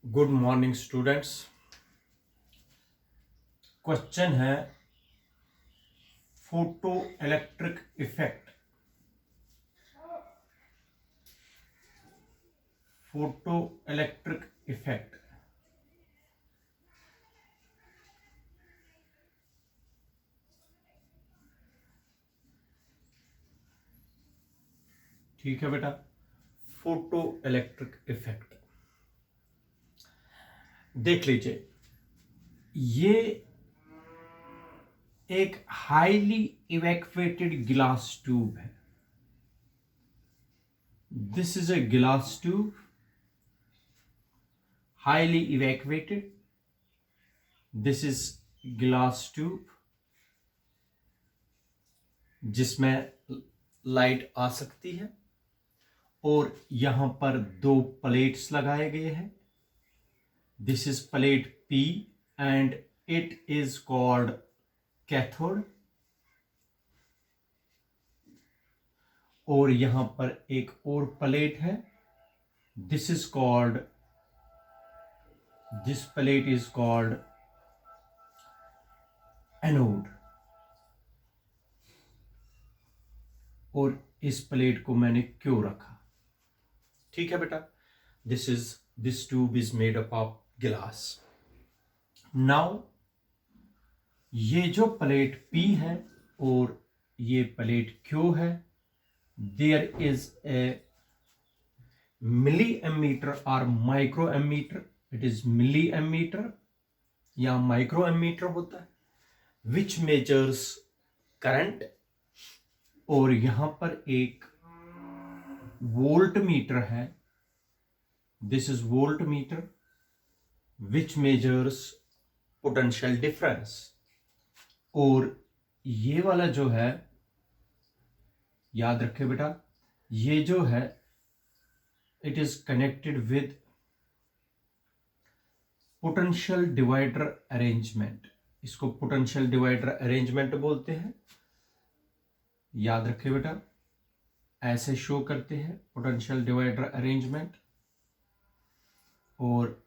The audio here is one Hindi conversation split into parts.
Good morning students. क्वेश्चन है photo electric effect. Photo electric effect ठीक है बेटा। फोटो इलेक्ट्रिक इफेक्ट देख लीजिए, ये एक हाईली इवैक्यूएटेड ग्लास ट्यूब है। This is a glass tube, highly evacuated. This is glass tube जिसमें लाइट आ सकती है और यहां पर दो प्लेट्स लगाए गए हैं। This is plate P and it is called cathode। और यहां पर एक और प्लेट है। This plate is called anode. और इस प्लेट को मैंने क्यों रखा? ठीक है बेटा। This tube is made up of glass. Now ये जो प्लेट P है और ये प्लेट Q है, there is a milliammeter और microammeter. It is milliammeter या माइक्रो एमीटर होता है विच मेजर्स करंट। और यहां पर एक वोल्ट मीटर है। This is voltmeter which measures potential difference. और ये वाला जो है, याद रखे बेटा, ये जो है it is connected with potential divider arrangement. इसको पोटेंशियल डिवाइडर अरेंजमेंट बोलते हैं। याद रखे बेटा, ऐसे शो करते हैं पोटेंशियल डिवाइडर अरेंजमेंट। और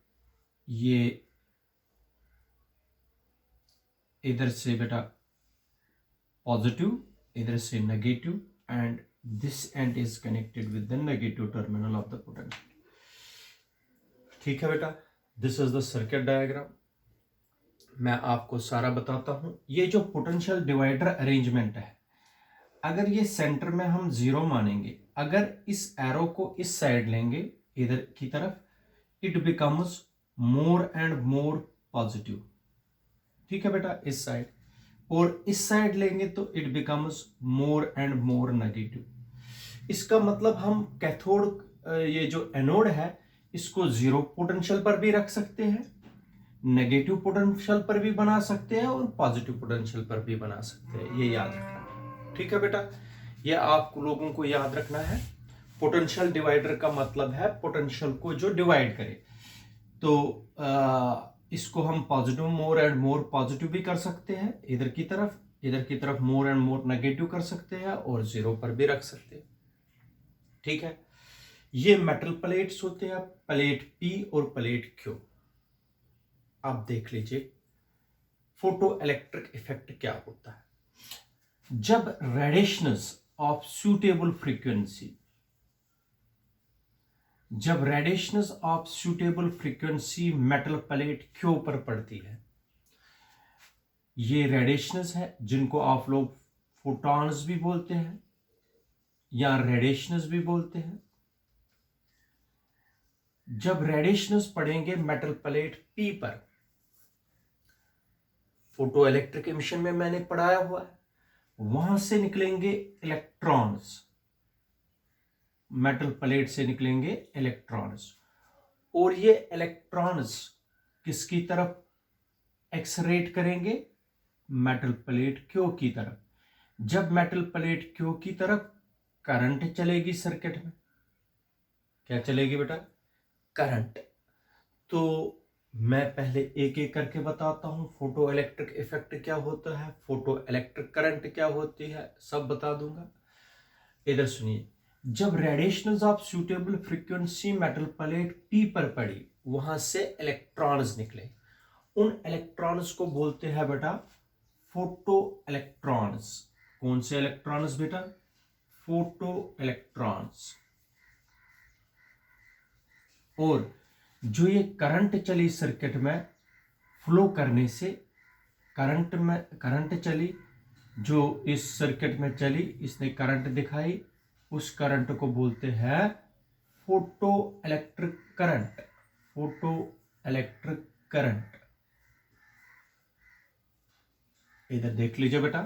ये इधर से बेटा पॉजिटिव, इधर से negative, and this and is connected with the negative terminal of the potential. ठीक है बेटा, this is the circuit diagram. मैं आपको सारा बताता हूं। ये जो पोटेंशियल डिवाइडर अरेंजमेंट है, अगर ये सेंटर में हम 0 मानेंगे, अगर इस एरो को इस साइड लेंगे इधर की तरफ, it becomes more and more positive. ठीक है बेटा, इस साइड। और इस साइड लेंगे तो it becomes more and more negative. इसका मतलब हम कैथोड, ये जो एनोड है, इसको 0 पोटेंशियल पर भी रख सकते हैं, नेगेटिव पोटेंशियल पर भी बना सकते हैं और पॉजिटिव पोटेंशियल पर भी बना सकते हैं। ये याद रखना। ठीक है बेटा, ये आप लोगों को याद रखना है। पोटेंशियल डिवाइडर का मतलब है पोटेंशियल को जो डिवाइड करे। तो इसको हम positive, more and more positive भी कर सकते हैं इधर की तरफ मोर एंड मोर नेगेटिव कर सकते हैं और 0 पर भी रख सकते हैं। ठीक है, ये मेटल प्लेट्स होते हैं, प्लेट P और प्लेट Q। आप देख लीजिए फोटो इलेक्ट्रिक इफेक्ट क्या होता है। जब रेडिएशंस ऑफ सूटेबल फ्रीक्वेंसी, जब radiations of suitable frequency metal plate Q पर पड़ती है, ये रेडिएशंस है जिनको आप लोग फोटॉन्स भी बोलते हैं या रेडिएशंस भी बोलते हैं। जब रेडिएशंस पड़ेंगे मेटल प्लेट P पर, फोटो इलेक्ट्रिक एमिशन में मैंने पढ़ाया हुआ है, वहां से निकलेंगे इलेक्ट्रॉन्स, मेटल प्लेट से निकलेंगे इलेक्ट्रॉन्स। और ये इलेक्ट्रॉन्स किसकी तरफ एक्सरेट करेंगे? मेटल प्लेट Q की तरफ। जब मेटल प्लेट Q की तरफ करंट चलेगी सर्किट में, क्या चलेगी बेटा? करंट। तो मैं पहले एक एक करके बताता हूं। फोटो इलेक्ट्रिक इफेक्ट क्या होता है, फोटो इलेक्ट्रिक करंट क्या होती है, सब बता दूंगा। इधर सुनिए, जब radiations of suitable frequency metal plate P पर पड़ी, वहां से इलेक्ट्रॉन्स निकले, उन इलेक्ट्रॉन्स को बोलते हैं बेटा फोटो इलेक्ट्रॉन्स। कौन से इलेक्ट्रॉन्स बेटा? Photo electrons. और जो ये करंट चली सर्किट में फ्लो करने से, करंट चली जो इस सर्किट में चली, इसने करंट दिखाई, उस करंट को बोलते हैं photo electric current. Photo electric current. इधर देख लीजिए बेटा,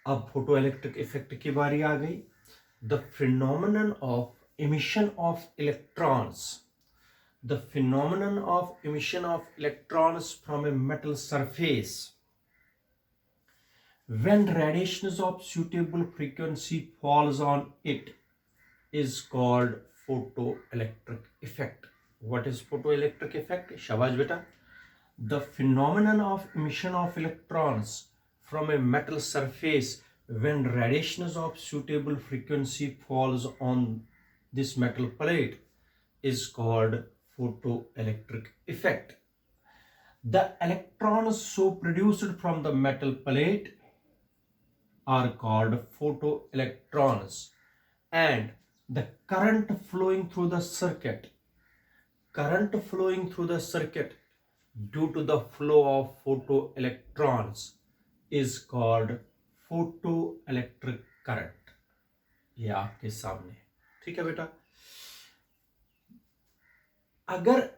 अब फोटो इलेक्ट्रिक इफेक्ट की बारी आ गई। The phenomenon of emission of electrons, the phenomenon of emission of electrons from a metal surface when radiations of suitable frequency falls on it is called photoelectric effect. What is photoelectric effect? शाबाश बेटा। The phenomenon of emission of electrons from a metal surface when radiations of suitable frequency falls on this metal plate is called photoelectric effect. The electrons so produced from the metal plate are called photoelectrons, and the current flowing through the circuit due to the flow of photoelectrons is called photoelectric current. ये आपके सामने, ठीक है बेटा। अगर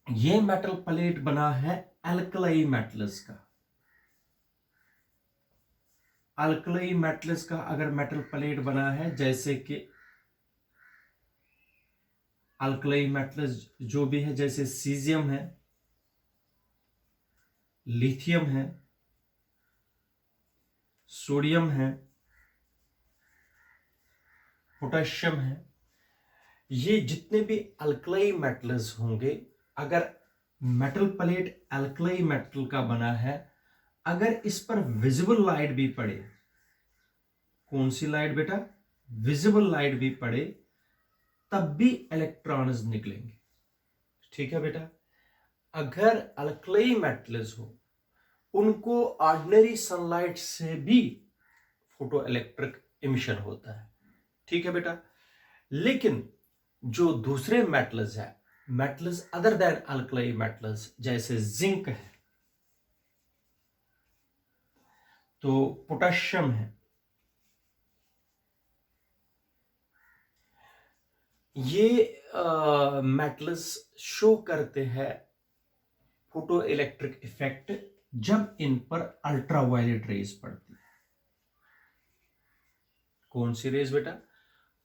ये मेटल प्लेट बना है अल्कली मेटल्स का, अल्कली मेटल्स का अगर मेटल प्लेट बना है, जैसे कि अल्कली मेटल्स जो भी है, जैसे सीजियम है, लिथियम है, सोडियम है, पोटेशियम है, ये जितने भी अल्कली मेटल्स होंगे, अगर मेटल प्लेट अल्कली मेटल का बना है, अगर इस पर विजिबल लाइट भी पड़े, कौन सी लाइट बेटा? विजिबल लाइट भी पड़े, तब भी इलेक्ट्रॉन्स निकलेंगे, ठीक है बेटा। अगर अल्कली मेटल्स हो, उनको ऑर्डिनरी सनलाइट से भी फोटो इलेक्ट्रिक इमिशन होता है, ठीक है बेटा। लेकिन जो दूसरे मेटल्स है, metals other than alkali metals, जैसे जिंक है, तो पोटेशियम है, ये मेटल्स शो करते हैं फोटो इलेक्ट्रिक इफेक्ट जब इन पर अल्ट्रावायलेट रेज पड़ती है। कौन सी रेज बेटा?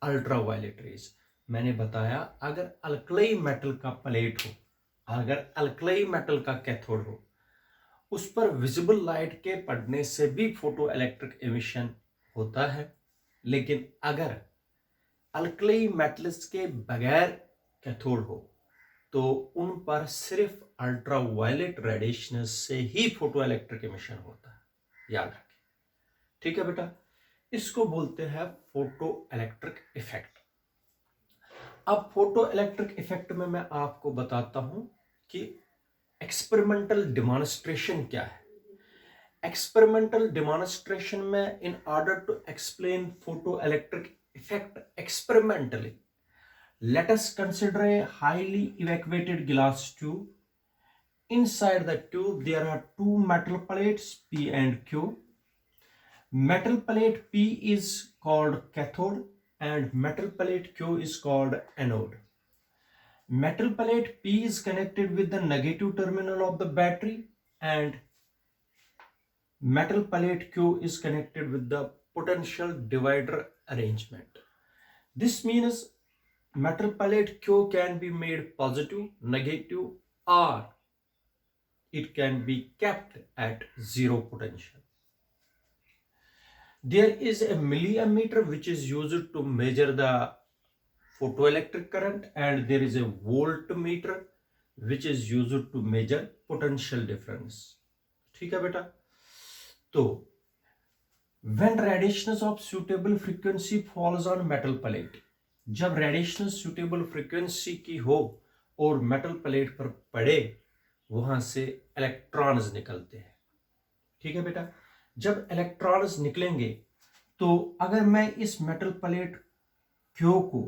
Ultraviolet rays. मैंने बताया, अगर अल्कली मेटल का प्लेट हो, अगर अल्कली मेटल का कैथोड हो, उस पर विजिबल लाइट के पड़ने से भी फोटो इलेक्ट्रिक एमिशन होता है। लेकिन अगर अल्कली मेटल्स के बगैर कैथोड हो, तो उन पर सिर्फ अल्ट्रावायलेट रेडिएशन से ही फोटो इलेक्ट्रिक एमिशन होता है, याद रखें, ठीक है बेटा। इसको बोलते हैं फोटो इलेक्ट्रिक इफेक्ट। अब फोटो इलेक्ट्रिक इफेक्ट में मैं आपको बताता हूं कि एक्सपेरिमेंटल डेमोन्स्ट्रेशन क्या है। एक्सपेरिमेंटल डेमोन्स्ट्रेशन में, in order to explain photo electric effect experimentally, let us consider a highly evacuated glass tube. Inside the tube there are two metal plates P and Q. Metal plate P is called cathode and metal plate Q is called anode. Metal plate P is connected with the negative terminal of the battery and metal plate Q is connected with the potential divider arrangement. This means metal plate Q can be made positive, negative, or it can be kept at zero potential. There is a milliammeter which is used to measure the photoelectric current, and there is a voltmeter which is used to measure potential difference. ठीक है बेटा। तो when radiations of suitable frequency falls on metal plate, जब रेडिएशन suitable frequency की हो और मेटल प्लेट पर पड़े वहां से इलेक्ट्रॉन्स निकलते हैं। ठीक है बेटा, जब इलेक्ट्रॉन्स निकलेंगे तो अगर मैं इस मेटल प्लेट क्यू को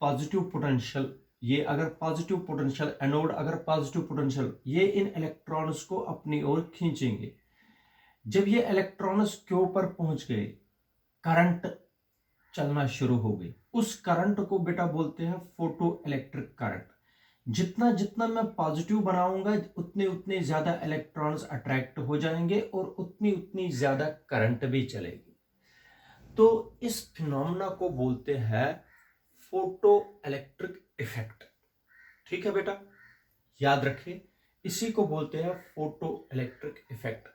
पॉजिटिव पोटेंशियल, ये अगर पॉजिटिव पोटेंशियल एनोड, अगर पॉजिटिव पोटेंशियल, ये इन इलेक्ट्रॉन्स को अपनी ओर खींचेंगे। जब ये इलेक्ट्रॉन्स क्यू पर पहुंच गए, करंट चलना शुरू हो गई। उस करंट को बेटा बोलते हैं फोटो इलेक्ट्रिक करंट। जितना जितना मैं पॉजिटिव बनाऊंगा उतने उतने ज्यादा इलेक्ट्रॉन्स अट्रैक्ट हो जाएंगे और उतनी उतनी ज्यादा करंट भी चलेगी। तो इस फिनोमेना को बोलते हैं फोटो इलेक्ट्रिक इफेक्ट। ठीक है बेटा, याद रखिए, इसी को बोलते हैं फोटो इलेक्ट्रिक इफेक्ट।